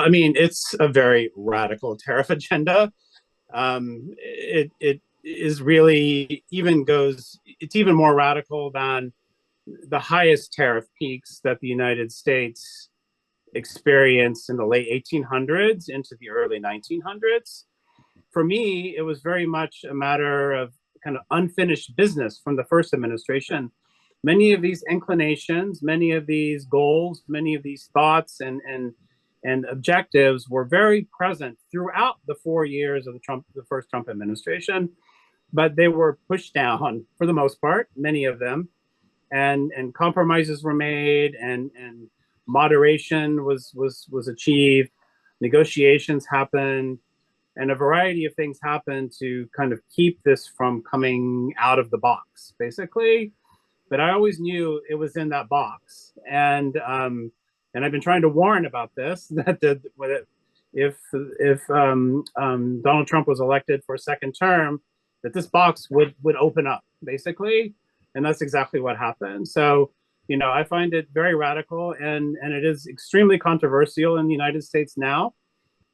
I mean, it's a very radical tariff agenda. It is really even goes. It's even more radical than the highest tariff peaks that the United States experienced in the late 1800s into the early 1900s. For me, it was very much a matter of kind of unfinished business from the first administration. Many of these inclinations, many of these goals, many of these thoughts and objectives were very present throughout the 4 years of the first Trump administration, but they were pushed down for the most part, many of them, and compromises were made, and moderation was achieved, negotiations happened, and a variety of things happened to kind of keep this from coming out of the box, basically. But I always knew it was in that box, and I've been trying to warn about this that if Donald Trump was elected for a second term, that this box would open up, basically, and that's exactly what happened. So, I find it very radical, and it is extremely controversial in the United States now.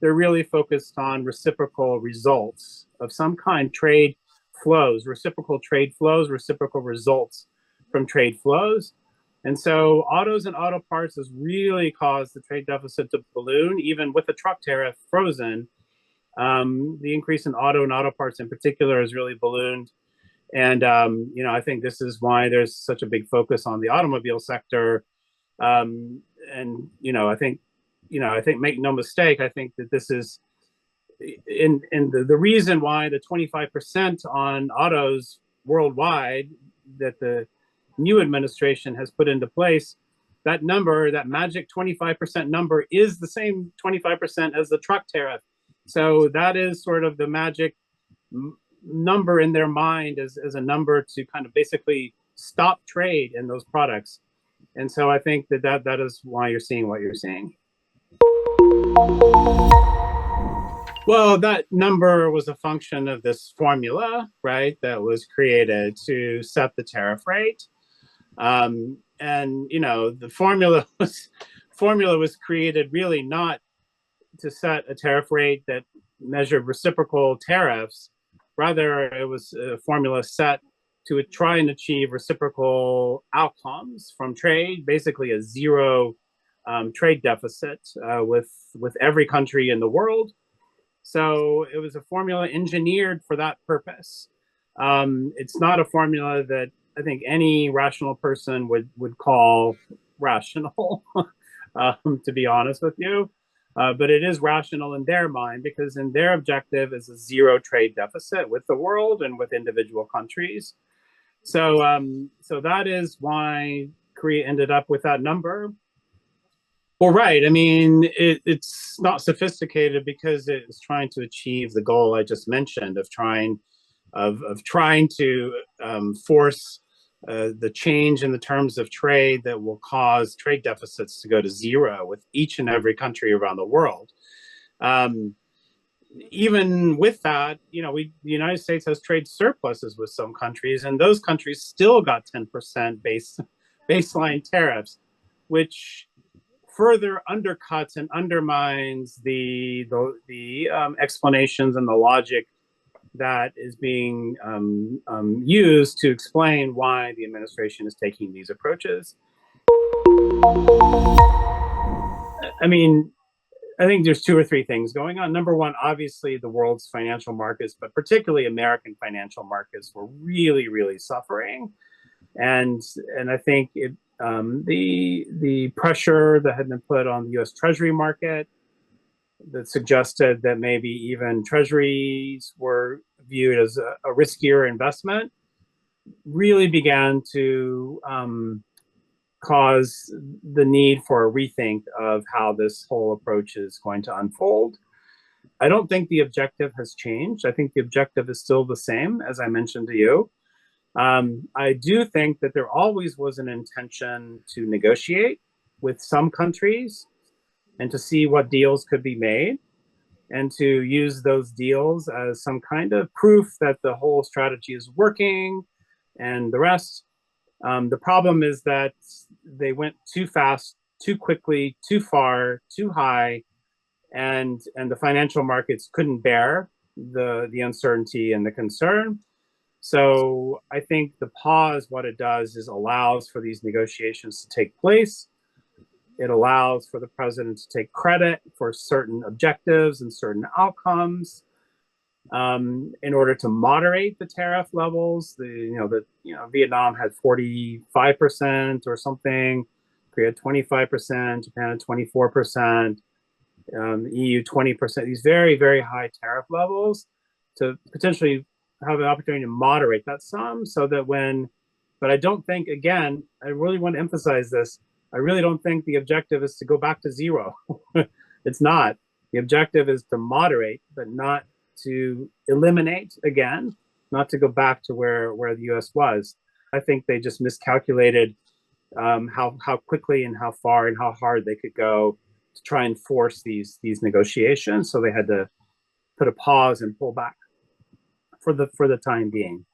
They're really focused on reciprocal results of some kind, trade flows, reciprocal trade flows, reciprocal results from trade flows. And so autos and auto parts has really caused the trade deficit to balloon, even with the truck tariff frozen. The increase in auto and auto parts in particular has really ballooned. And, I think this is why there's such a big focus on the automobile sector. I think make no mistake, I think that this is in the reason why the 25% on autos worldwide that the new administration has put into place, that number, that magic 25% number, is the same 25% as the truck tariff. So that is sort of the magic number in their mind as a number to kind of basically stop trade in those products. And so I think that is why you're seeing what you're seeing. Well, that number was a function of this formula, right, that was created to set the tariff rate. And the formula was created really not to set a tariff rate that measured reciprocal tariffs. Rather, it was a formula set to try and achieve reciprocal outcomes from trade, basically a zero trade deficit with every country in the world. So it was a formula engineered for that purpose. It's not a formula that I think any rational person would call rational, to be honest with you. But it is rational in their mind, because in their objective is a zero trade deficit with the world and with individual countries. So that is why Korea ended up with that number. Well, right. I mean, it's not sophisticated because it's trying to achieve the goal I just mentioned of trying to force the change in the terms of trade that will cause trade deficits to go to zero with each and every country around the world. Even with that, the United States has trade surpluses with some countries, and those countries still got 10% baseline tariffs, which further undercuts and undermines the explanations and the logic that is being used to explain why the administration is taking these approaches. I mean, I think there's two or three things going on. Number one, obviously, the world's financial markets, but particularly American financial markets, were really, really suffering, and I think the pressure that had been put on the U.S. Treasury market that suggested that maybe even treasuries were viewed as a riskier investment really began to cause the need for a rethink of how this whole approach is going to unfold. I don't think the objective has changed. I think the objective is still the same, as I mentioned to you. I do think that there always was an intention to negotiate with some countries and to see what deals could be made, and to use those deals as some kind of proof that the whole strategy is working and the rest. The problem is that they went too fast, too quickly, too far, too high, and the financial markets couldn't bear the uncertainty and the concern. So I think the pause, what it does is allows for these negotiations to take place. It allows for the president to take credit for certain objectives and certain outcomes in order to moderate the tariff levels. Vietnam had 45% or something, Korea had 25%, Japan had 24%, EU 20%. These very, very high tariff levels to potentially have an opportunity to moderate that some, so that but I don't think, again, I really want to emphasize this, I really don't think the objective is to go back to zero. It's not. The objective is to moderate, but not to eliminate again, not to go back to where the US was. I think they just miscalculated how quickly and how far and how hard they could go to try and force these negotiations. So they had to put a pause and pull back for the time being.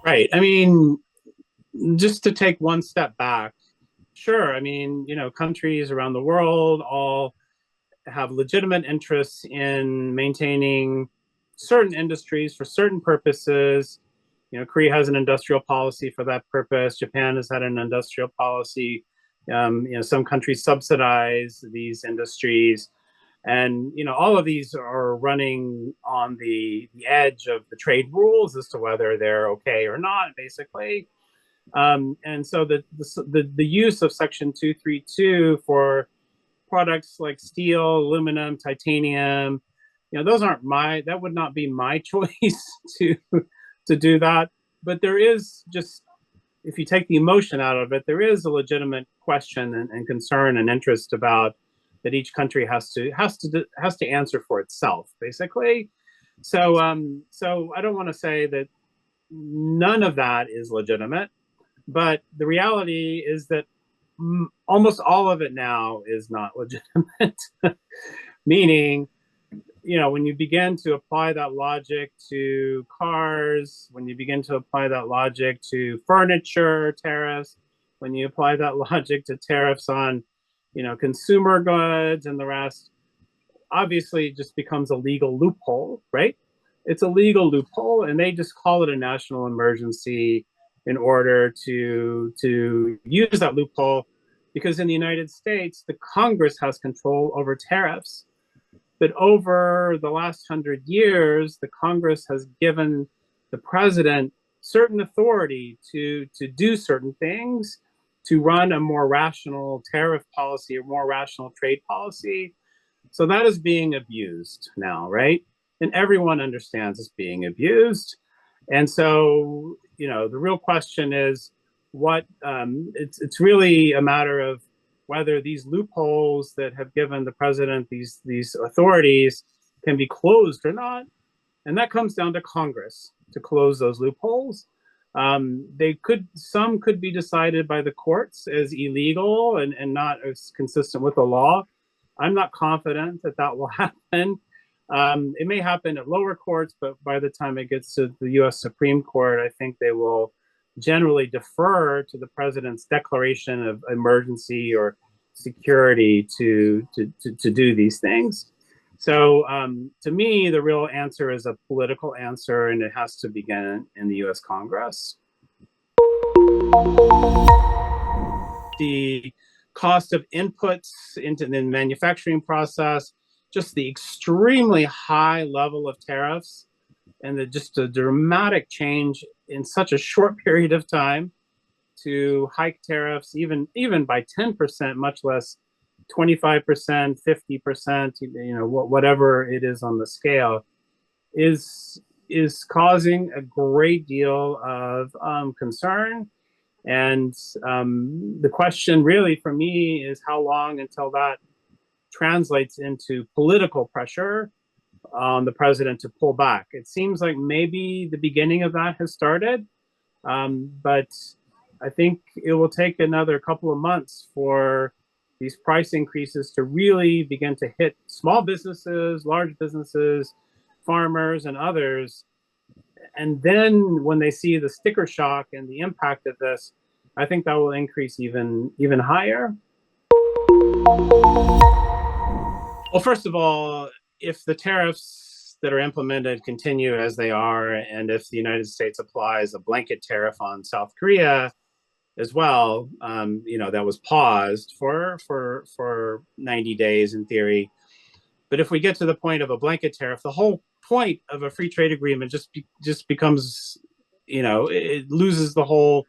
Right. I mean, just to take one step back, sure. I mean, countries around the world all have legitimate interests in maintaining certain industries for certain purposes. Korea has an industrial policy for that purpose. Japan has had an industrial policy. Some countries subsidize these industries. And all of these are running on the edge of the trade rules as to whether they're okay or not, basically. And so the use of Section 232 for products like steel, aluminum, titanium, that would not be my choice to do that. But there is, just if you take the emotion out of it, there is a legitimate question and concern and interest about that each country has to answer for itself, basically. So I don't want to say that none of that is legitimate, but the reality is that almost all of it now is not legitimate. Meaning, when you begin to apply that logic to cars, when you begin to apply that logic to furniture tariffs, when you apply that logic to tariffs on consumer goods and the rest, obviously it just becomes a legal loophole, right? It's a legal loophole, and they just call it a national emergency in order to use that loophole, because in the United States, the Congress has control over tariffs. But over the last 100 years, the Congress has given the president certain authority to do certain things, to run a more rational tariff policy, or more rational trade policy. So that is being abused now, right? And everyone understands it's being abused. And so, the real question is it's really a matter of whether these loopholes that have given the president these authorities can be closed or not. And that comes down to Congress to close those loopholes. Some could be decided by the courts as illegal and not as consistent with the law. I'm not confident that will happen. It may happen at lower courts, but by the time it gets to the U.S. Supreme Court, I think they will generally defer to the president's declaration of emergency or security to do these things. So to me, the real answer is a political answer, and it has to begin in the U.S. Congress. The cost of inputs into the manufacturing process, just the extremely high level of tariffs, and just a dramatic change in such a short period of time to hike tariffs, even by 10%, much less 25%, 50%, whatever it is on the scale, is causing a great deal of concern. And the question really for me is how long until that translates into political pressure on the president to pull back. It seems like maybe the beginning of that has started, but I think it will take another couple of months for these price increases to really begin to hit small businesses, large businesses, farmers, and others. And then when they see the sticker shock and the impact of this, I think that will increase even higher. Well, first of all, if the tariffs that are implemented continue as they are, and if the United States applies a blanket tariff on South Korea as well, that was paused for 90 days in theory. But if we get to the point of a blanket tariff, the whole point of a free trade agreement just becomes, it loses the whole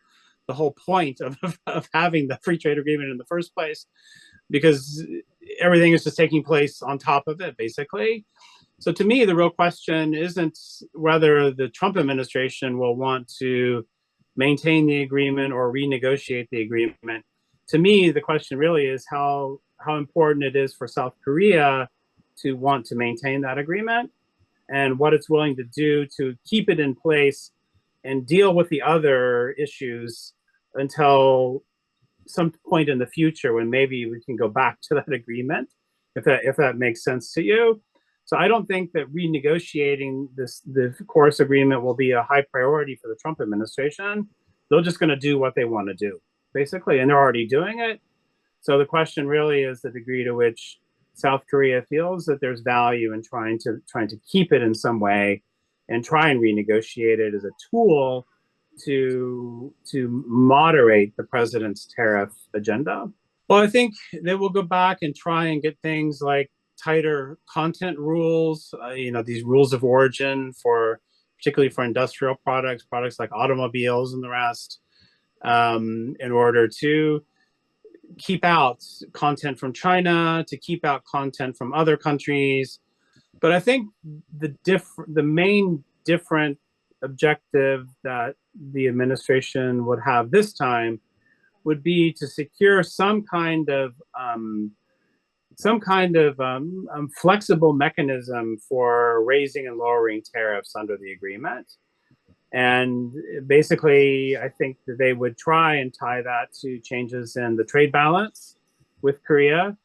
point of having the free trade agreement in the first place, because everything is just taking place on top of it, basically. So to me, the real question isn't whether the Trump administration will want to maintain the agreement or renegotiate the agreement. To me, the question really is how important it is for South Korea to want to maintain that agreement, and what it's willing to do to keep it in place and deal with the other issues until some point in the future when maybe we can go back to that agreement, if that makes sense to you. So I don't think that renegotiating the Chorus agreement will be a high priority for the Trump administration. They're just going to do what they want to do, basically, and they're already doing it. So the question really is the degree to which South Korea feels that there's value in trying to keep it in some way and try and renegotiate it as a tool to moderate the president's tariff agenda. Well, I think they will go back and try and get things like tighter content rules, these rules of origin particularly for industrial products like automobiles and the rest, in order to keep out content from China, to keep out content from other countries. But I think the main different objective that the administration would have this time would be to secure some kind of flexible mechanism for raising and lowering tariffs under the agreement. And basically, I think that they would try and tie that to changes in the trade balance with Korea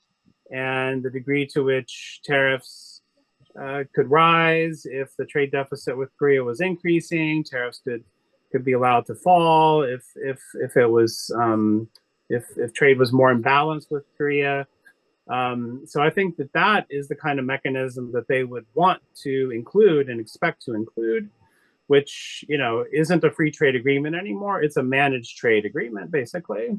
and the degree to which tariffs could rise. If the trade deficit with Korea was increasing, tariffs could be allowed to fall. If it was if trade was more in balance with Korea. So I think that is the kind of mechanism that they would want to include and expect to include, which isn't a free trade agreement anymore. It's a managed trade agreement, basically.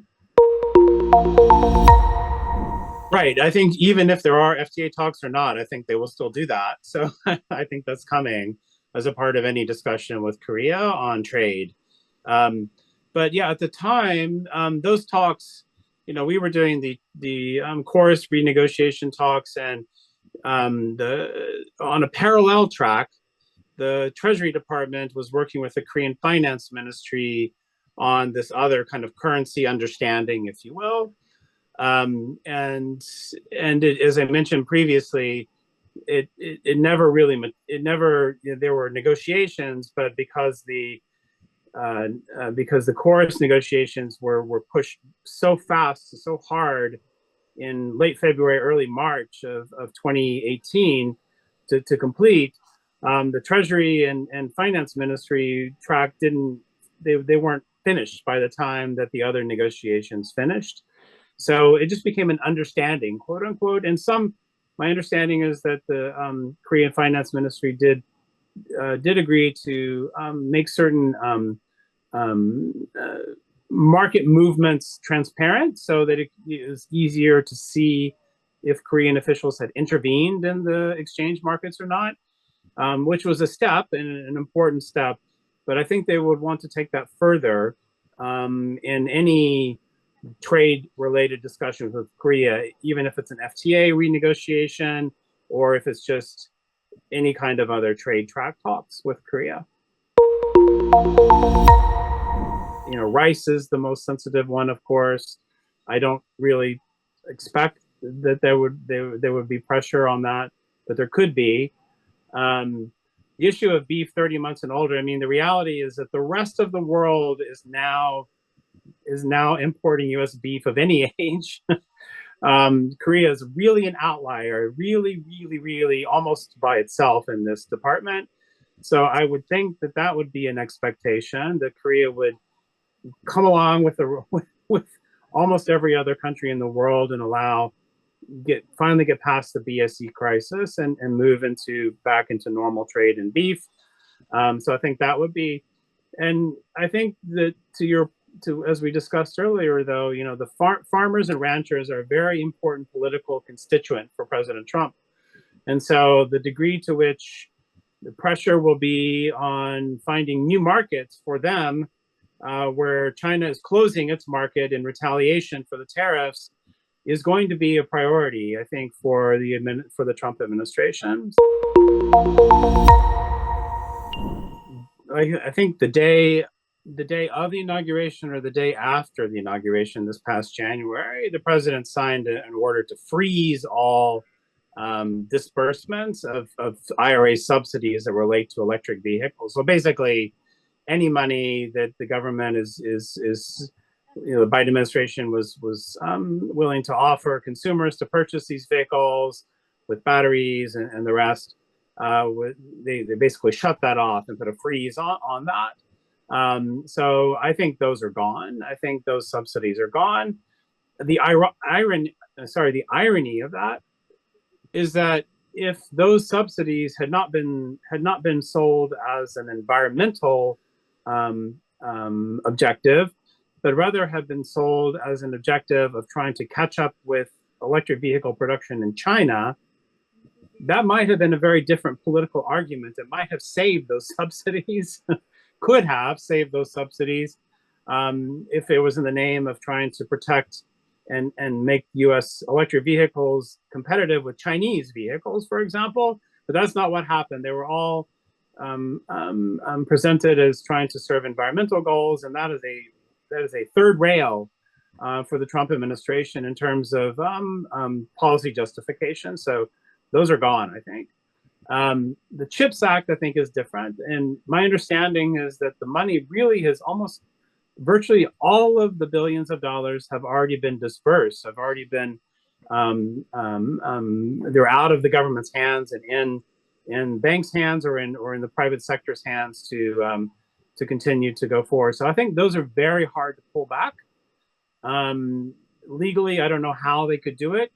Right. I think even if there are FTA talks or not, I think they will still do that. So I think that's coming as a part of any discussion with Korea on trade. But yeah, at the time, those talks, we were doing the Chorus renegotiation talks, and on a parallel track, the Treasury Department was working with the Korean Finance Ministry on this other kind of currency understanding, if you will. And as I mentioned previously, it never there were negotiations, but because the Chorus negotiations were pushed so fast, so hard in late February, early March of 2018 to complete, the Treasury and Finance Ministry track they weren't finished by the time that the other negotiations finished. So it just became an understanding, quote unquote. And my understanding is that the Korean Finance Ministry did agree to make certain market movements transparent, so that it is easier to see if Korean officials had intervened in the exchange markets or not, which was a step, and an important step. But I think they would want to take that further in any trade-related discussions with Korea, even if it's an FTA renegotiation or if it's just any kind of other trade track talks with Korea. Rice is the most sensitive one, of course. I don't really expect that there would be pressure on that, but there could be. The issue of beef 30 months and older, the reality is that the rest of the world is now importing U.S. beef of any age. Korea is really an outlier, really, really, really almost by itself in this department. So I would think that would be an expectation, that Korea would come along with almost every other country in the world and allow finally get past the BSE crisis and move back into normal trade in beef. So I think that would be, and I think that as we discussed earlier, though, the farmers and ranchers are a very important political constituent for President Trump. And so the degree to which the pressure will be on finding new markets for them, where China is closing its market in retaliation for the tariffs, is going to be a priority, I think, for the Trump administration. I think the day of the inauguration or the day after the inauguration this past January, the president signed an order to freeze all disbursements of IRA subsidies that relate to electric vehicles. So basically, any money that the government is the Biden administration was willing to offer consumers to purchase these vehicles with batteries and the rest, they basically shut that off and put a freeze on that. So I think those are gone. I think those subsidies are gone. The irony of that is that if those subsidies had not been sold as an environmental objective, but rather have been sold as an objective of trying to catch up with electric vehicle production in China, that might have been a very different political argument. It might have saved those subsidies, could have saved those subsidies, if it was in the name of trying to protect and make U.S. electric vehicles competitive with Chinese vehicles, for example. But that's not what happened. They were all presented as trying to serve environmental goals, and that is a third rail for the Trump administration in terms of policy justification. So those are gone, I think. The CHIPS Act, I think, is different. And my understanding is that the money really has virtually all of the billions of dollars have already been dispersed, have already been, they're out of the government's hands and in banks' hands or in the private sector's hands to continue to go forward. So I think those are very hard to pull back. Legally, I don't know how they could do it.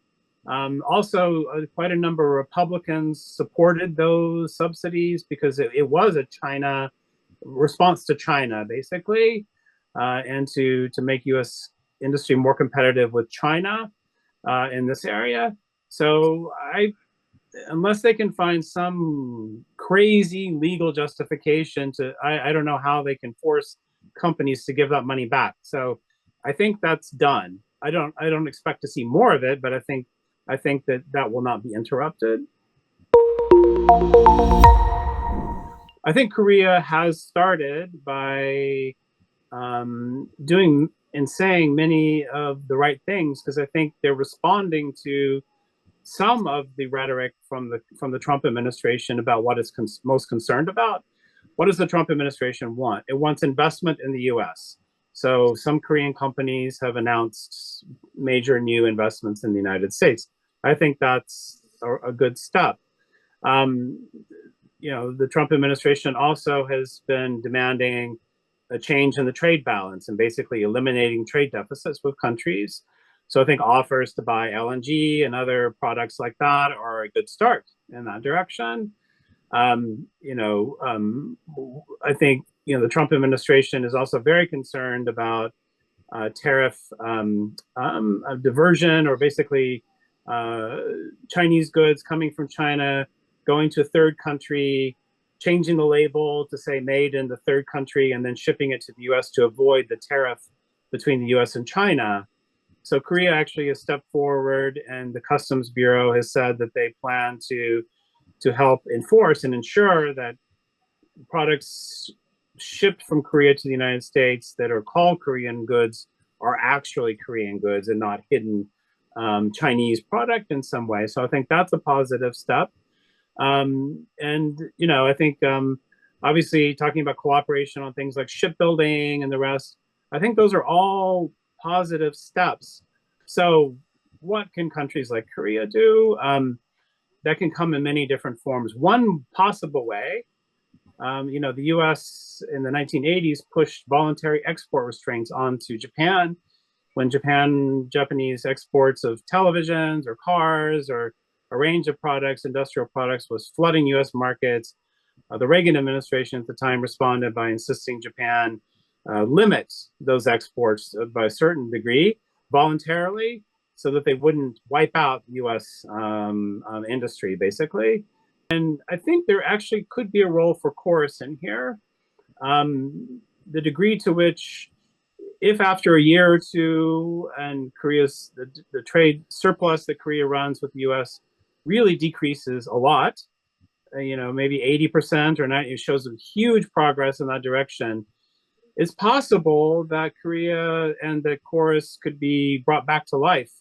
Also, quite a number of Republicans supported those subsidies because it was a China response to China, basically, and to make U.S. industry more competitive with China in this area. So unless they can find some crazy legal justification I don't know how they can force companies to give that money back. So I think that's done. I don't expect to see more of it, but I think that will not be interrupted. I think Korea has started by doing and saying many of the right things, because I think they're responding to some of the rhetoric from the Trump administration about what it's most concerned about. What does the Trump administration want? It wants investment in the U.S. So some Korean companies have announced major new investments in the United States. I think that's a good step. The Trump administration also has been demanding a change in the trade balance and basically eliminating trade deficits with countries. So I think offers to buy LNG and other products like that are a good start in that direction. I think the Trump administration is also very concerned about tariff diversion, or basically Chinese goods coming from China going to a third country, changing the label to say made in the third country, and then shipping it to the U.S. to avoid the tariff between the U.S. and China. So Korea actually has stepped forward, and the Customs Bureau has said that they plan to help enforce and ensure that products shipped from Korea to the United States that are called Korean goods are actually Korean goods and not hidden Chinese product in some way. So I think that's a positive step. I think obviously talking about cooperation on things like shipbuilding and the rest, I think those are all positive steps. So what can countries like Korea do? That can come in many different forms. One possible way, the U.S. in the 1980s pushed voluntary export restraints onto Japan when Japanese exports of televisions or cars or a range of products, industrial products, was flooding U.S. markets. The Reagan administration at the time responded by insisting Japan limit those exports by a certain degree voluntarily, so that they wouldn't wipe out U.S. Industry, basically. And I think there actually could be a role for Chorus in here. The degree to which, if after a year or two and Korea's the trade surplus that Korea runs with the U.S. really decreases a lot, maybe 80% or 90%, it shows a huge progress in that direction. It's possible that Korea and the Chorus could be brought back to life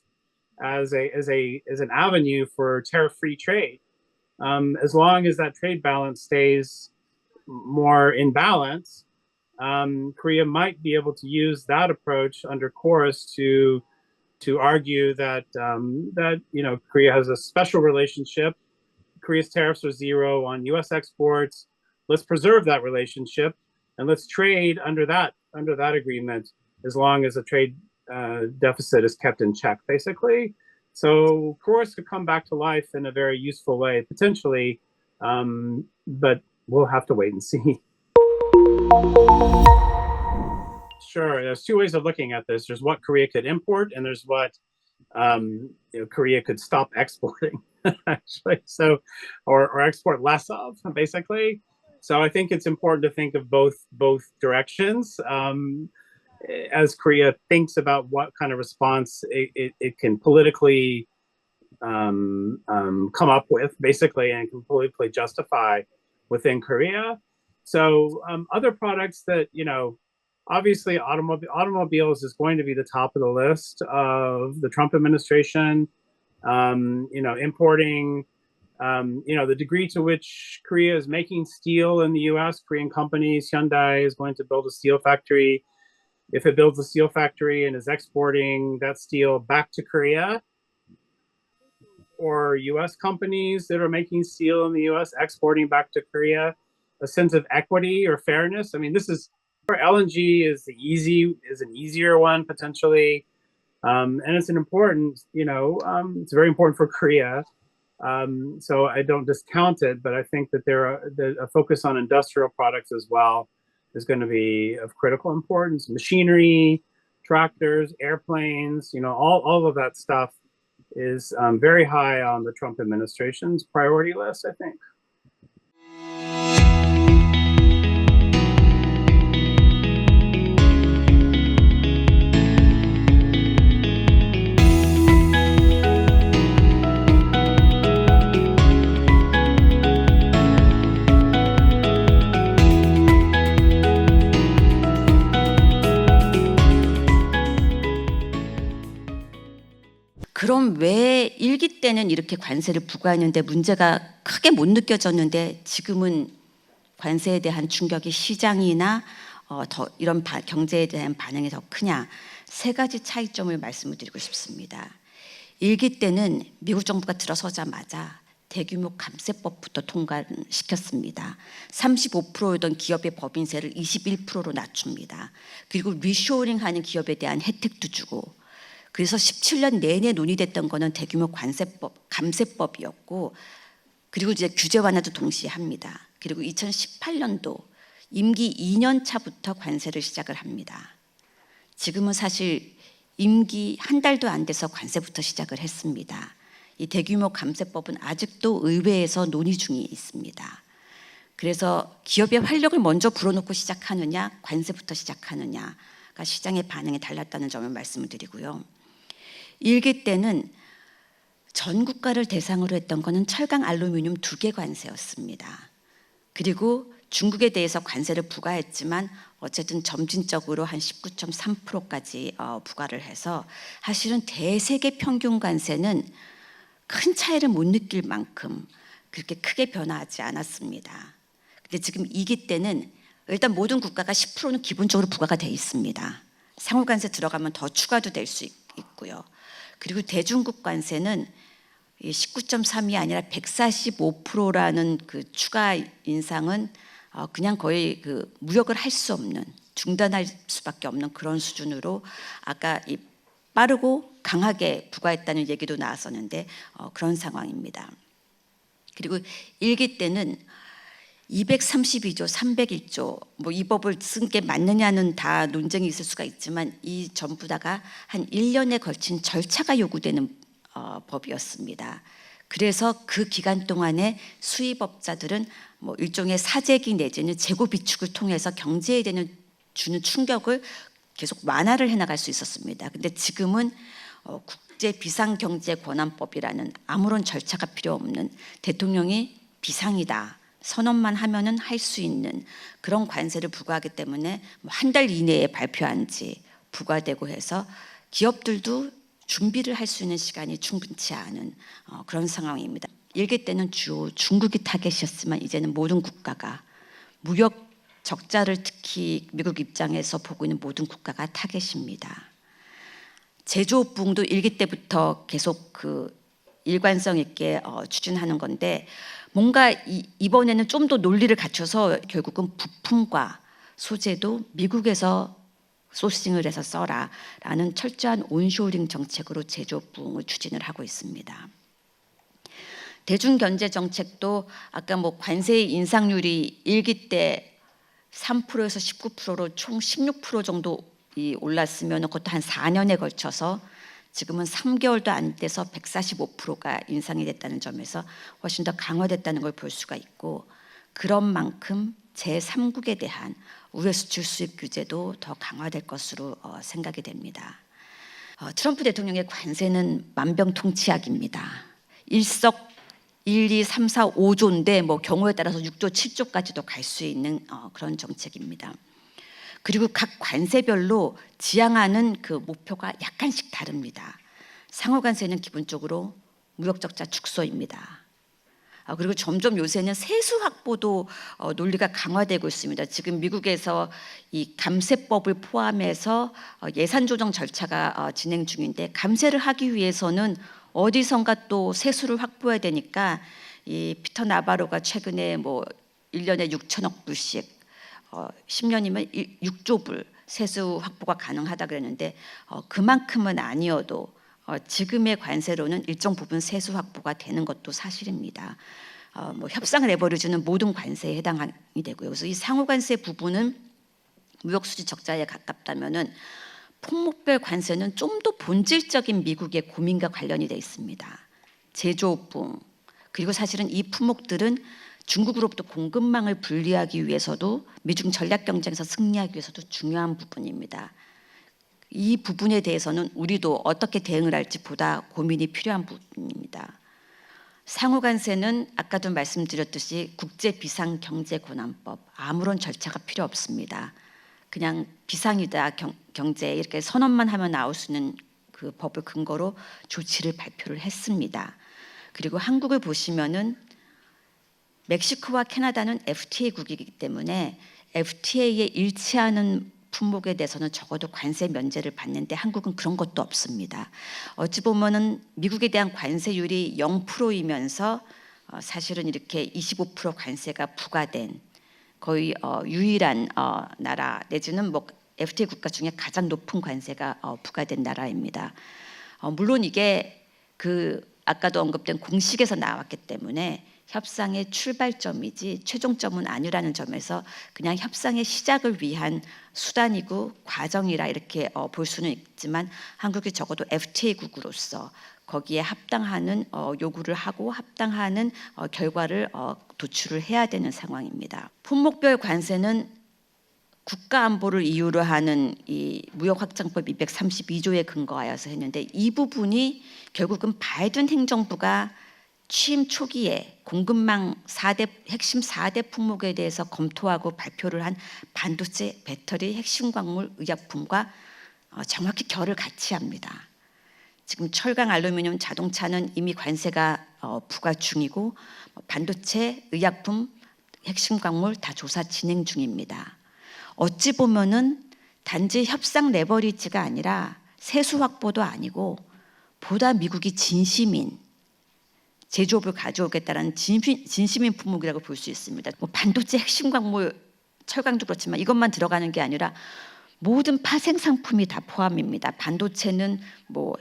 as an avenue for tariff-free trade, as long as that trade balance stays more in balance. Korea might be able to use that approach under Chorus to argue that Korea has a special relationship. Korea's tariffs are zero on U.S. exports. Let's preserve that relationship and let's trade under that agreement as long as the trade deficit is kept in check, basically. So Chorus could come back to life in a very useful way, potentially, but we'll have to wait and see. Sure, there's two ways of looking at this. There's what Korea could import, and there's what Korea could stop exporting, actually. So, or export less of, basically. So I think it's important to think of both directions as Korea thinks about what kind of response it can politically come up with, basically, and can politically justify within Korea. So other products that, obviously automobiles is going to be the top of the list of the Trump administration. Importing, the degree to which Korea is making steel in the U.S., Korean companies, Hyundai is going to build a steel factory. If it builds a steel factory and is exporting that steel back to Korea, or U.S. companies that are making steel in the U.S. exporting back to Korea, a sense of equity or fairness. I mean, this is where LNG is an easier one potentially, and it's an important, it's very important for Korea. So I don't discount it, but I think that a focus on industrial products as well is going to be of critical importance. Machinery, tractors, airplanes, all of that stuff is very high on the Trump administration's priority list, I think. 그럼 왜 1기 때는 이렇게 관세를 부과했는데 문제가 크게 못 느껴졌는데 지금은 관세에 대한 충격이 시장이나 더 이런 경제에 대한 반응이 더 크냐? 세 가지 차이점을 말씀을 드리고 싶습니다. 1기 때는 미국 정부가 들어서자마자 대규모 감세법부터 통과시켰습니다. 35%였던 기업의 법인세를 21%로 낮춥니다. 그리고 리쇼어링하는 기업에 대한 혜택도 주고, 그래서 17년 내내 논의됐던 거는 대규모 감세법이었고, 그리고 이제 규제 완화도 동시에 합니다. 그리고 2018년도 임기 2년 차부터 관세를 시작을 합니다. 지금은 사실 임기 한 달도 안 돼서 관세부터 시작을 했습니다. 이 대규모 감세법은 아직도 의회에서 논의 중에 있습니다. 그래서 기업의 활력을 먼저 불어넣고 시작하느냐, 관세부터 시작하느냐가 시장의 반응이 달랐다는 점을 말씀을 드리고요. 1기 때는 전 국가를 대상으로 했던 것은 철강, 알루미늄 2개 관세였습니다. 그리고 중국에 대해서 관세를 부과했지만 어쨌든 점진적으로 한 19.3%까지 부과를 해서 사실은 대세계 평균 관세는 큰 차이를 못 느낄 만큼 그렇게 크게 변화하지 않았습니다. 근데 지금 2기 때는 일단 모든 국가가 10%는 기본적으로 부과가 돼 있습니다. 상호관세 들어가면 더 추가도 될 수 있고요. 그리고 대중국 관세는 19.3이 아니라 145%라는 그 추가 인상은 그냥 거의 그 무역을 할 수 없는, 중단할 수밖에 없는 그런 수준으로 아까 이 빠르고 강하게 부과했다는 얘기도 나왔었는데 그런 상황입니다. 그리고 1기 때는 232조, 301조 뭐 이 법을 쓴 게 맞느냐는 다 논쟁이 있을 수가 있지만 이 전부 다가 한 1년에 걸친 절차가 요구되는 법이었습니다. 그래서 그 기간 동안에 수의법자들은 뭐 일종의 사재기 내지는 재고 비축을 통해서 경제에 주는 충격을 계속 완화를 해나갈 수 있었습니다. 근데 지금은 국제 비상경제권한법이라는 아무런 절차가 필요 없는 대통령이 비상이다 선언만 하면은 할 수 있는 그런 관세를 부과하기 때문에 한 달 이내에 발표한 지 부과되고 해서 기업들도 준비를 할 수 있는 시간이 충분치 않은 그런 상황입니다. 1기 때는 주로 중국이 타겟이었지만 이제는 모든 국가가 무역 적자를 특히 미국 입장에서 보고 있는 모든 국가가 타겟입니다. 제조업 부흥도 1기 때부터 계속 그 일관성 있게 추진하는 건데 뭔가 이번에는 좀 더 논리를 갖춰서 결국은 부품과 소재도 미국에서 소싱을 해서 써라라는 철저한 온쇼링 정책으로 제조업 부흥을 추진을 하고 있습니다. 대중경제 정책도 아까 뭐 관세 인상률이 1기 때 3%에서 19%로 총 16% 정도 올랐으면 그것도 한 4년에 걸쳐서 지금은 3개월도 안 돼서 145%가 인상이 됐다는 점에서 훨씬 더 강화됐다는 걸 볼 수가 있고 그런 만큼 제3국에 대한 우회 수출 수입 규제도 더 강화될 것으로 생각이 됩니다. 트럼프 대통령의 관세는 만병통치약입니다. 일석 1, 2, 3, 4, 5조인데 뭐 경우에 따라서 6조, 7조까지도 갈 수 있는 그런 정책입니다. 그리고 각 관세별로 지향하는 그 목표가 약간씩 다릅니다. 상호관세는 기본적으로 무역적자 축소입니다. 그리고 점점 요새는 세수 확보도 논리가 강화되고 있습니다. 지금 미국에서 이 감세법을 포함해서 예산 조정 절차가 진행 중인데 감세를 하기 위해서는 어디선가 또 세수를 확보해야 되니까 이 피터 나바로가 최근에 뭐 1년에 6천억 불씩 10년이면 6조 불 세수 확보가 가능하다 그랬는데 그만큼은 아니어도 지금의 관세로는 일정 부분 세수 확보가 되는 것도 사실입니다. 뭐 협상을 내버려주는 모든 관세에 해당이 되고요. 그래서 이 상호관세 부분은 무역수지 적자에 가깝다면은 품목별 관세는 좀 더 본질적인 미국의 고민과 관련이 되어 있습니다. 제조업 부흥 그리고 사실은 이 품목들은 중국으로부터 공급망을 분리하기 위해서도 미중 전략 경쟁에서 승리하기 위해서도 중요한 부분입니다. 이 부분에 대해서는 우리도 어떻게 대응을 할지 보다 고민이 필요한 부분입니다. 상호관세는 아까도 말씀드렸듯이 국제비상경제권한법 아무런 절차가 필요 없습니다. 그냥 비상이다 경제 이렇게 선언만 하면 나올 수 있는 그 법을 근거로 조치를 발표를 했습니다. 그리고 한국을 보시면은 멕시코와 캐나다는 FTA국이기 때문에 FTA에 일치하는 품목에 대해서는 적어도 관세 면제를 받는데 한국은 그런 것도 없습니다. 어찌 보면은 미국에 대한 관세율이 0%이면서 사실은 이렇게 25% 관세가 부과된 거의 유일한 나라 내지는 뭐 FTA 국가 중에 가장 높은 관세가 부과된 나라입니다. 물론 이게 그 아까도 언급된 공식에서 나왔기 때문에 협상의 출발점이지 최종점은 아니라는 점에서 그냥 협상의 시작을 위한 수단이고 과정이라 이렇게 볼 수는 있지만 한국이 적어도 FTA국으로서 거기에 합당하는 요구를 하고 합당하는 결과를 도출을 해야 되는 상황입니다. 품목별 관세는 국가 안보를 이유로 하는 이 무역확장법 232조에 근거하여서 했는데 이 부분이 결국은 바이든 행정부가 취임 초기에 공급망 핵심 4대 품목에 대해서 검토하고 발표를 한 반도체, 배터리, 핵심 광물, 의약품과 정확히 결을 같이 합니다. 지금 철강, 알루미늄, 자동차는 이미 관세가 부과 중이고 반도체, 의약품, 핵심 광물 다 조사 진행 중입니다. 어찌 보면은 단지 협상 레버리지가 아니라 세수 확보도 아니고 보다 미국이 진심인 제조업을 가져오겠다는 진심인 품목이라고 볼 수 있습니다. 뭐 반도체 핵심 광물, 철강도 그렇지만 이것만 들어가는 게 아니라 모든 파생 상품이 다 포함입니다. 반도체는 뭐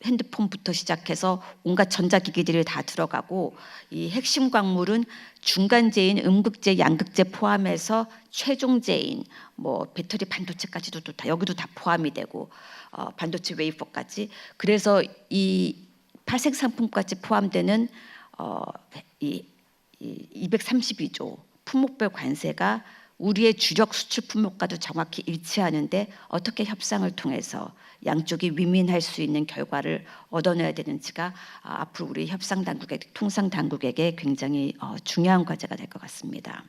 핸드폰부터 시작해서 온갖 전자기기들이 다 들어가고, 이 핵심 광물은 중간재인, 음극재, 양극재 포함해서 최종재인 뭐 배터리 반도체까지도 또 다 여기도 다 포함이 되고, 반도체 웨이퍼까지. 그래서 이 파생 상품까지 포함되는 이 232조 품목별 관세가 우리의 주력 수출 품목과도 정확히 일치하는데 어떻게 협상을 통해서 양쪽이 윈윈할 수 있는 결과를 얻어내야 되는지가 앞으로 우리 협상 당국의 통상 당국에게 굉장히 중요한 과제가 될 것 같습니다.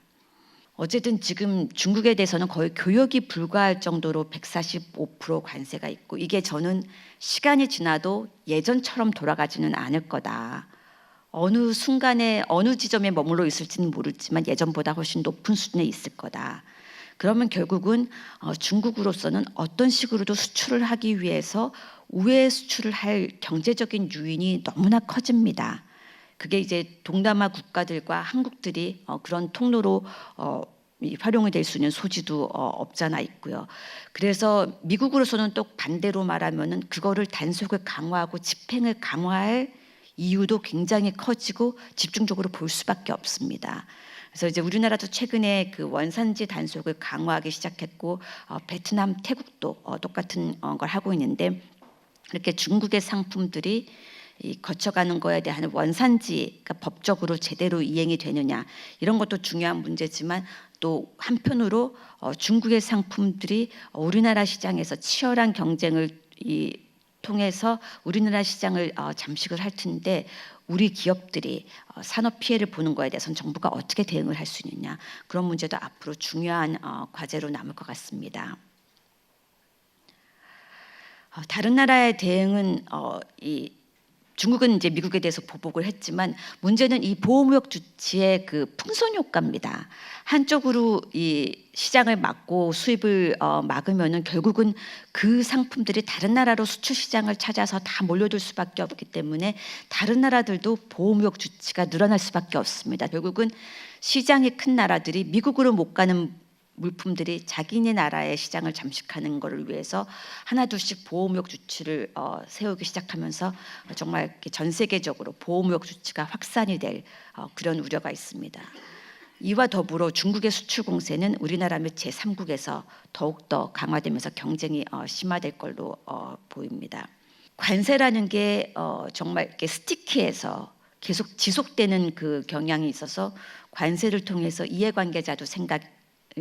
어쨌든 지금 중국에 대해서는 거의 교역이 불가할 정도로 145% 관세가 있고, 이게 저는 시간이 지나도 예전처럼 돌아가지는 않을 거다. 어느 순간에 어느 지점에 머물러 있을지는 모르지만 예전보다 훨씬 높은 수준에 있을 거다. 그러면 결국은 중국으로서는 어떤 식으로도 수출을 하기 위해서 우회 수출을 할 경제적인 요인이 너무나 커집니다. 그게 이제 동남아 국가들과 한국들이 그런 통로로 활용이 될 수 있는 소지도 없잖아 있고요. 그래서 미국으로서는 또 반대로 말하면은 그거를 단속을 강화하고 집행을 강화할 이유도 굉장히 커지고 집중적으로 볼 수밖에 없습니다. 그래서 이제 우리나라도 최근에 그 원산지 단속을 강화하기 시작했고, 베트남, 태국도 똑같은 걸 하고 있는데, 이렇게 중국의 상품들이 거쳐가는 거에 대한 원산지가 법적으로 제대로 이행이 되느냐, 이런 것도 중요한 문제지만, 또 한편으로 중국의 상품들이 우리나라 시장에서 치열한 경쟁을 통해서 우리나라 시장을 잠식을 할 텐데, 우리 기업들이 산업 피해를 보는 거에 대해서는 정부가 어떻게 대응을 할 수 있느냐, 그런 문제도 앞으로 중요한 과제로 남을 것 같습니다. 다른 나라의 대응은 중국은 이제 미국에 대해서 보복을 했지만, 문제는 이 보호무역 조치의 그 풍선 효과입니다. 한쪽으로 이 시장을 막고 수입을 막으면은 결국은 그 상품들이 다른 나라로 수출 시장을 찾아서 다 몰려들 수밖에 없기 때문에 다른 나라들도 보호무역 조치가 늘어날 수밖에 없습니다. 결국은 시장이 큰 나라들이 미국으로 못 가는 물품들이 자기네 나라의 시장을 잠식하는 것을 위해서 하나둘씩 보호무역 조치를 세우기 시작하면서 정말 전 세계적으로 보호무역 조치가 확산이 될 그런 우려가 있습니다. 이와 더불어 중국의 수출 공세는 우리나라 및 제3국에서 더욱더 강화되면서 경쟁이 심화될 걸로 보입니다. 관세라는 게 정말 이렇게 스티키해서 계속 지속되는 그 경향이 있어서, 관세를 통해서 이해관계자도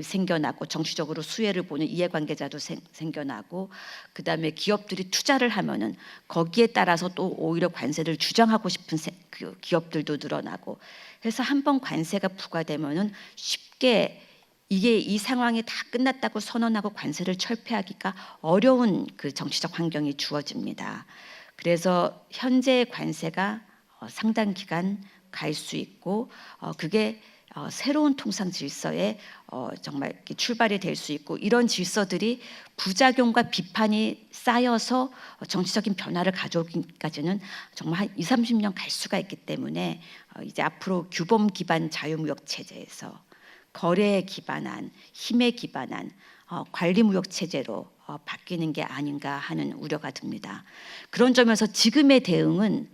생겨나고 정치적으로 수혜를 보는 이해관계자도 생겨나고, 그 다음에 기업들이 투자를 하면은 거기에 따라서 또 오히려 관세를 주장하고 싶은 그 기업들도 늘어나고 해서, 한번 관세가 부과되면은 쉽게 이 상황이 다 끝났다고 선언하고 관세를 철폐하기가 어려운 그 정치적 환경이 주어집니다. 그래서 현재의 관세가 상당 기간 갈 수 있고, 그게 새로운 통상 질서에 정말 출발이 될 수 있고, 이런 질서들이 부작용과 비판이 쌓여서 정치적인 변화를 가져오기까지는 정말 한 20-30년 갈 수가 있기 때문에, 이제 앞으로 규범 기반 자유무역 체제에서 거래에 기반한, 힘에 기반한 관리무역 체제로 바뀌는 게 아닌가 하는 우려가 듭니다. 그런 점에서 지금의 대응은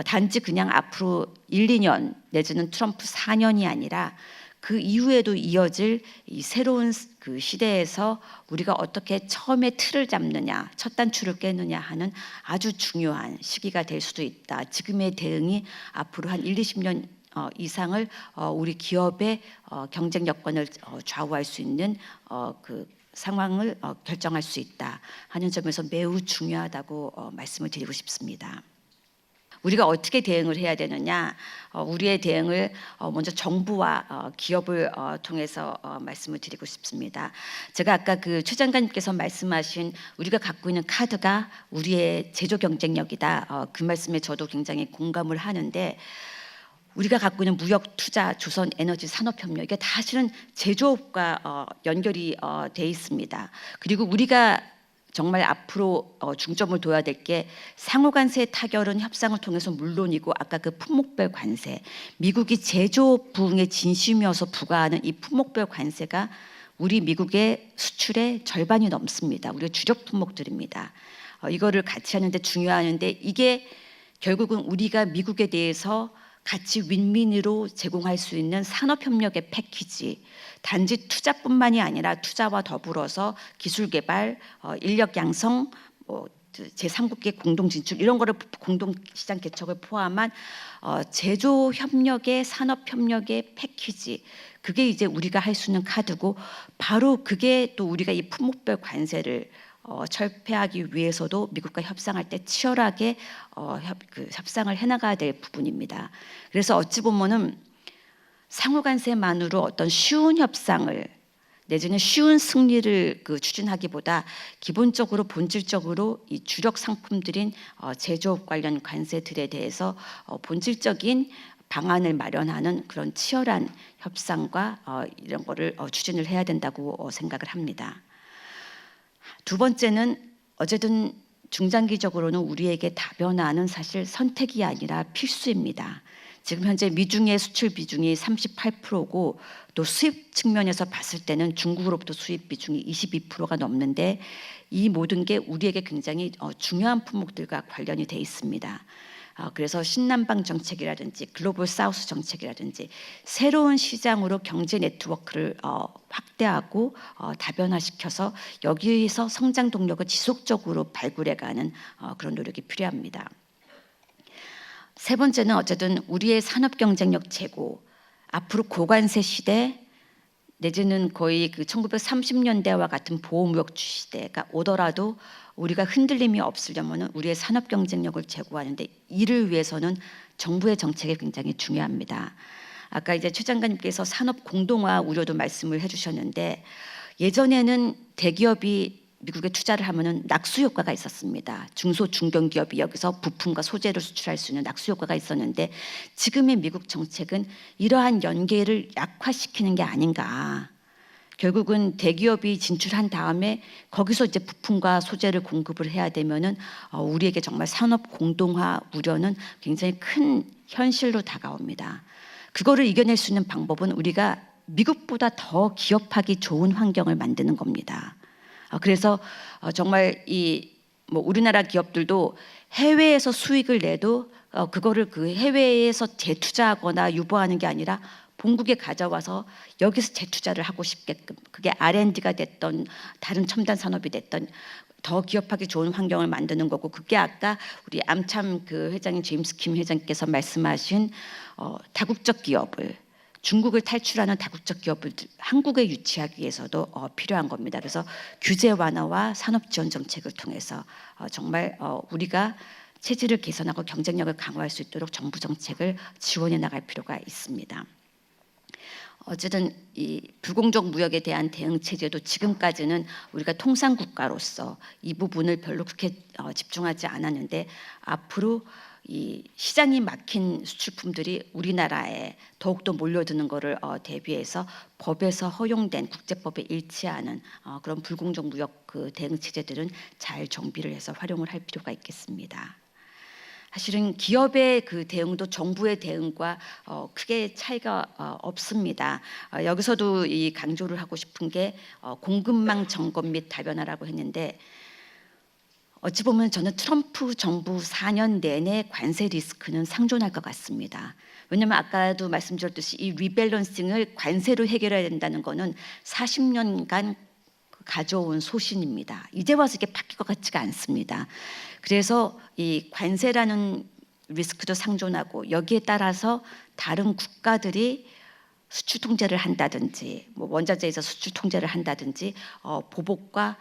단지 그냥 앞으로 1-2년 내지는 트럼프 4년이 아니라 그 이후에도 이어질 이 새로운 그 시대에서 우리가 어떻게 처음에 틀을 잡느냐, 첫 단추를 깨느냐 하는 아주 중요한 시기가 될 수도 있다. 지금의 대응이 앞으로 한 1-20년 이상을 우리 기업의 경쟁 여건을 좌우할 수 있는 그 상황을 결정할 수 있다 하는 점에서 매우 중요하다고 말씀을 드리고 싶습니다. 우리가 어떻게 대응을 해야 되느냐, 우리의 대응을 먼저 정부와 기업을 통해서 말씀을 드리고 싶습니다. 제가 아까 그 최 장관님께서 말씀하신 우리가 갖고 있는 카드가 우리의 제조 경쟁력이다, 그 말씀에 저도 굉장히 공감을 하는데, 우리가 갖고 있는 무역, 투자, 조선, 에너지, 산업협력, 이게 다 실은 제조업과 연결이 돼 있습니다. 그리고 우리가 정말 앞으로 중점을 둬야 될 게, 상호관세 타결은 협상을 통해서 물론이고, 아까 그 품목별 관세, 미국이 제조업 부흥의 진심이어서 부과하는 이 품목별 관세가 우리 미국의 수출의 절반이 넘습니다. 우리의 주력 품목들입니다. 이거를 같이 하는데 중요한데 이게 결국은 우리가 미국에 대해서 같이 윈윈으로 제공할 수 있는 산업협력의 패키지, 단지 투자뿐만이 아니라 투자와 더불어서 기술 개발, 인력 양성, 제3국계 공동 진출 이런 거를 공동 시장 개척을 포함한 제조 협력의 산업 협력의 패키지, 그게 이제 우리가 할 수 있는 카드고, 바로 그게 또 우리가 이 품목별 관세를 철폐하기 위해서도 미국과 협상할 때 치열하게 협상을 해나가야 될 부분입니다. 그래서 어찌 보면은 상호관세만으로 어떤 쉬운 협상을 내지는 쉬운 승리를 추진하기보다 기본적으로 본질적으로 이 주력 상품들인 제조업 관련 관세들에 대해서 본질적인 방안을 마련하는 그런 치열한 협상과 이런 거를 추진을 해야 된다고 생각을 합니다. 두 번째는 어쨌든 중장기적으로는 우리에게 다변화는 사실 선택이 아니라 필수입니다. 지금 현재 미중의 수출 비중이 38%고 또 수입 측면에서 봤을 때는 중국으로부터 수입 비중이 22%가 넘는데 이 모든 게 우리에게 굉장히 중요한 품목들과 관련이 돼 있습니다. 그래서 신남방 정책이라든지 글로벌 사우스 정책이라든지 새로운 시장으로 경제 네트워크를 확대하고 다변화시켜서 여기에서 성장 동력을 지속적으로 발굴해가는 그런 노력이 필요합니다. 세 번째는 어쨌든 우리의 산업 경쟁력 제고, 앞으로 고관세 시대 내지는 거의 1930년대와 같은 보호무역 시대가 오더라도 우리가 흔들림이 없으려면 우리의 산업 경쟁력을 제고하는데 이를 위해서는 정부의 정책이 굉장히 중요합니다. 아까 이제 최 장관님께서 산업 공동화 우려도 말씀을 해주셨는데 예전에는 대기업이 미국에 투자를 하면은 낙수 효과가 있었습니다. 중소 중견기업이 여기서 부품과 소재를 수출할 수 있는 낙수 효과가 있었는데 지금의 미국 정책은 이러한 연계를 약화시키는 게 아닌가. 결국은 대기업이 진출한 다음에 거기서 이제 부품과 소재를 공급을 해야 되면은 우리에게 정말 산업 공동화 우려는 굉장히 큰 현실로 다가옵니다. 그거를 이겨낼 수 있는 방법은 우리가 미국보다 더 기업하기 좋은 환경을 만드는 겁니다. 그래서 정말 우리나라 기업들도 해외에서 수익을 내도 그거를 그 해외에서 재투자하거나 유보하는 게 아니라 본국에 가져와서 여기서 재투자를 하고 싶게끔, 그게 R&D가 됐던 다른 첨단 산업이 됐던 더 기업하기 좋은 환경을 만드는 거고, 그게 아까 우리 암참 회장인 제임스 킴 회장께서 말씀하신 다국적 기업을, 중국을 탈출하는 다국적 기업을 한국에 유치하기 위해서도 필요한 겁니다. 그래서 규제 완화와 산업 지원 정책을 통해서 정말 우리가 체질을 개선하고 경쟁력을 강화할 수 있도록 정부 정책을 지원해 나갈 필요가 있습니다. 어쨌든 이 불공정 무역에 대한 대응 체제도 지금까지는 우리가 통상 국가로서 이 부분을 별로 그렇게 집중하지 않았는데 앞으로 이 시장이 막힌 수출품들이 우리나라에 더욱더 몰려드는 것을 대비해서 법에서 허용된 국제법에 일치하는 그런 불공정 무역 대응 체제들은 잘 정비를 해서 활용을 할 필요가 있겠습니다. 사실은 기업의 대응도 정부의 대응과 크게 차이가 없습니다. 여기서도 이 강조를 하고 싶은 게 공급망 점검 및 다변화라고 했는데 어찌 보면 저는 트럼프 정부 4년 내내 관세 리스크는 상존할 것 같습니다. 왜냐하면 아까도 말씀드렸듯이 이 리밸런싱을 관세로 해결해야 된다는 것은 40년간 가져온 소신입니다. 이제 와서 이게 바뀔 것 같지가 않습니다. 그래서 이 관세라는 리스크도 상존하고 여기에 따라서 다른 국가들이 수출 통제를 한다든지 원자재에서 수출 통제를 한다든지 보복과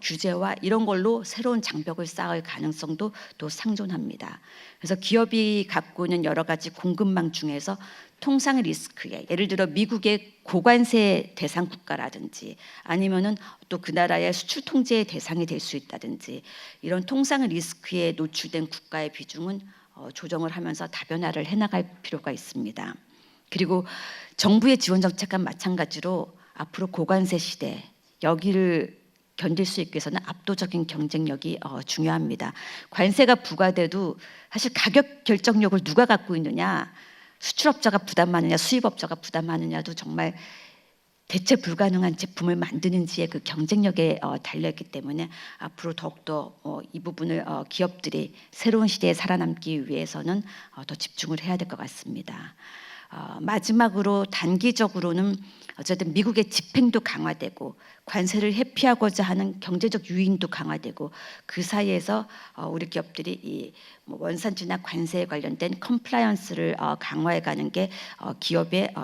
규제와 이런 걸로 새로운 장벽을 쌓을 가능성도 또 상존합니다. 그래서 기업이 갖고 있는 여러 가지 공급망 중에서 통상 리스크에 예를 들어 미국의 고관세 대상 국가라든지 아니면은 또 그 나라의 수출 통제의 대상이 될 수 있다든지 이런 통상 리스크에 노출된 국가의 비중은 조정을 하면서 다변화를 해나갈 필요가 있습니다. 그리고 정부의 지원 정책과 마찬가지로 앞으로 고관세 시대 여기를 견딜 수 있기 위해서는 압도적인 경쟁력이 중요합니다. 관세가 부과돼도 사실 가격 결정력을 누가 갖고 있느냐, 수출업자가 부담하느냐 수입업자가 부담하느냐도 정말 대체 불가능한 제품을 만드는지의 그 경쟁력에 달려있기 때문에 앞으로 더욱더 이 부분을 기업들이 새로운 시대에 살아남기 위해서는 더 집중을 해야 될 것 같습니다. 마지막으로 단기적으로는 어쨌든 미국의 집행도 강화되고 관세를 회피하고자 하는 경제적 유인도 강화되고 그 사이에서 우리 기업들이 이 원산지나 관세에 관련된 컴플라이언스를 강화해가는 게 기업의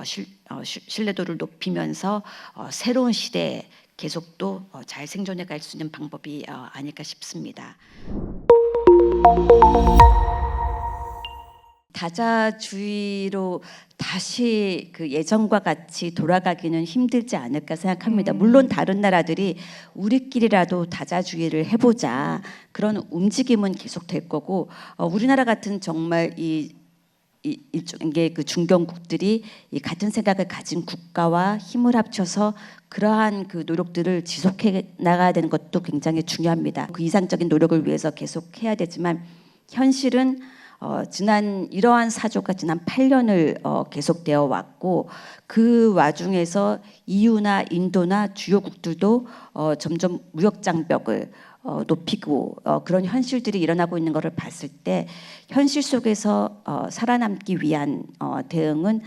신뢰도를 높이면서 새로운 시대에 계속 또 잘 생존해 갈 수 있는 방법이 아닐까 싶습니다. 다자주의로 다시 그 예전과 같이 돌아가기는 힘들지 않을까 생각합니다. 물론 다른 나라들이 우리끼리라도 다자주의를 해보자 그런 움직임은 계속 될 거고 우리나라 같은 정말 일종의 그 중견국들이 이 같은 생각을 가진 국가와 힘을 합쳐서 그러한 그 노력들을 지속해 나가야 되는 것도 굉장히 중요합니다. 그 이상적인 노력을 위해서 계속 해야 되지만 현실은 지난 이러한 사조가 지난 8년을 계속되어 왔고 그 와중에서 EU나 인도나 주요국들도 점점 무역 장벽을 높이고 그런 현실들이 일어나고 있는 것을 봤을 때 현실 속에서 살아남기 위한 대응은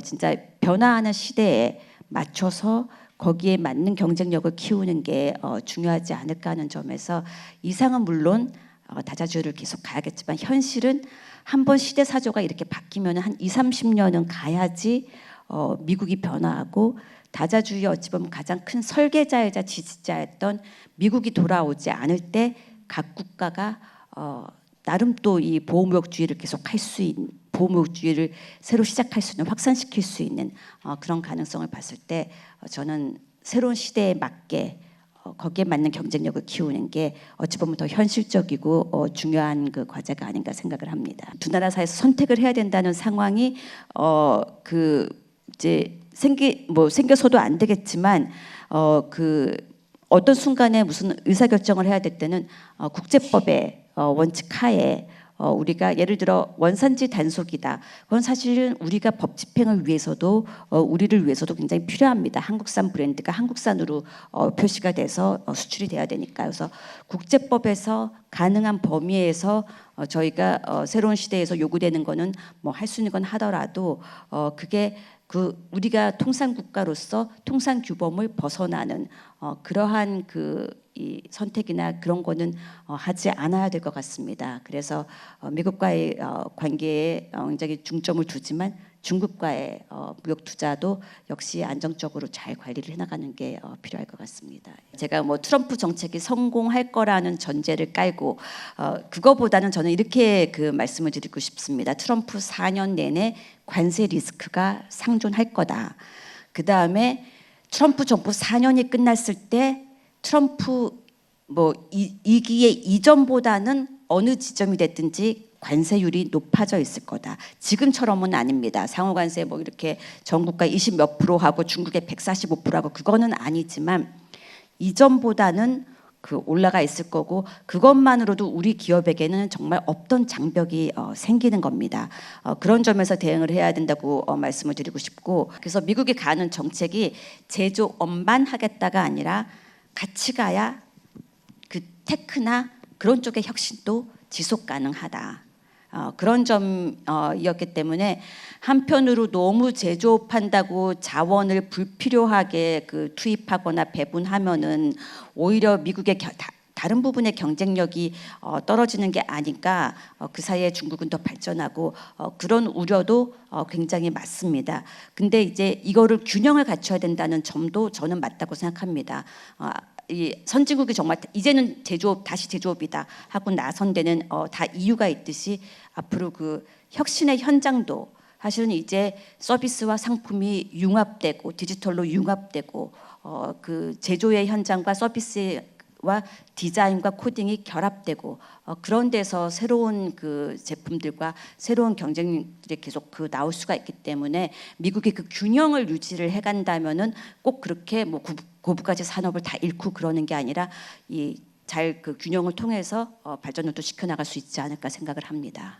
진짜 변화하는 시대에 맞춰서 거기에 맞는 경쟁력을 키우는 게 중요하지 않을까 하는 점에서 이상은 물론 다자주의를 계속 가야겠지만 현실은 한번 시대 사조가 이렇게 바뀌면 한 20-30년은 가야지 미국이 변화하고 다자주의 어찌 보면 가장 큰 설계자이자 지지자였던 미국이 돌아오지 않을 때 각 국가가 나름 또 이 보호무역주의를 계속 할 수 있는 보호무역주의를 새로 시작할 수 있는 확산시킬 수 있는 그런 가능성을 봤을 때 저는 새로운 시대에 맞게 거기에 맞는 경쟁력을 키우는 게 어찌 보면 더 현실적이고 중요한 그 과제가 아닌가 생각을 합니다. 두 나라 사이에서 선택을 해야 된다는 상황이 그 이제 생겨서도 안 되겠지만 그 어떤 순간에 무슨 의사결정을 해야 될 때는 국제법의 원칙 하에 우리가 예를 들어 원산지 단속이다. 그건 사실은 우리가 법 집행을 위해서도 우리를 위해서도 굉장히 필요합니다. 한국산 브랜드가 한국산으로 표시가 돼서 수출이 돼야 되니까. 그래서 국제법에서 가능한 범위에서 저희가 새로운 시대에서 요구되는 거는 뭐 할 수 있는 건 하더라도 그게 그 우리가 통상 국가로서 통상 규범을 벗어나는 그러한 이 선택이나 그런 거는 하지 않아야 될 것 같습니다. 그래서 미국과의 관계에 굉장히 중점을 두지만 중국과의 무역 투자도 역시 안정적으로 잘 관리를 해나가는 게 필요할 것 같습니다. 제가 뭐 트럼프 정책이 성공할 거라는 전제를 깔고 그거보다는 저는 이렇게 그 말씀을 드리고 싶습니다. 트럼프 4년 내내 관세 리스크가 상존할 거다. 그 다음에 트럼프 정부 4년이 끝났을 때 트럼프 이기의 이전보다는 어느 지점이 됐든지 관세율이 높아져 있을 거다. 지금처럼은 아닙니다. 상호관세 뭐 이렇게 전국가 20 몇 프로 하고 중국에 145% 하고 그거는 아니지만 이전보다는 그 올라가 있을 거고 그것만으로도 우리 기업에게는 정말 없던 장벽이 생기는 겁니다. 그런 점에서 대응을 해야 된다고 말씀을 드리고 싶고 그래서 미국이 가는 정책이 제조업만 하겠다가 아니라 같이 가야 그 테크나 그런 쪽의 혁신도 지속 가능하다. 그런 점이었기 때문에 한편으로 너무 제조업한다고 자원을 불필요하게 그 투입하거나 배분하면은 오히려 미국의 다른 부분의 경쟁력이 떨어지는 게 아닐까. 그 사이에 중국은 더 발전하고 그런 우려도 굉장히 맞습니다. 근데 이제 이거를 균형을 갖춰야 된다는 점도 저는 맞다고 생각합니다. 이 선진국이 정말 이제는 다시 제조업이다 하고 나선 데는 다 이유가 있듯이 앞으로 그 혁신의 현장도 사실은 이제 서비스와 상품이 융합되고 디지털로 융합되고 그 제조의 현장과 서비스와 디자인과 코딩이 결합되고 그런 데서 새로운 그 제품들과 새로운 경쟁들이 계속 나올 수가 있기 때문에 미국이 그 균형을 유지를 해간다면은 꼭 그렇게 뭐 고부가치 산업을 다 잃고 그러는 게 아니라 잘 그 균형을 통해서 발전을 또 시켜나갈 수 있지 않을까 생각을 합니다.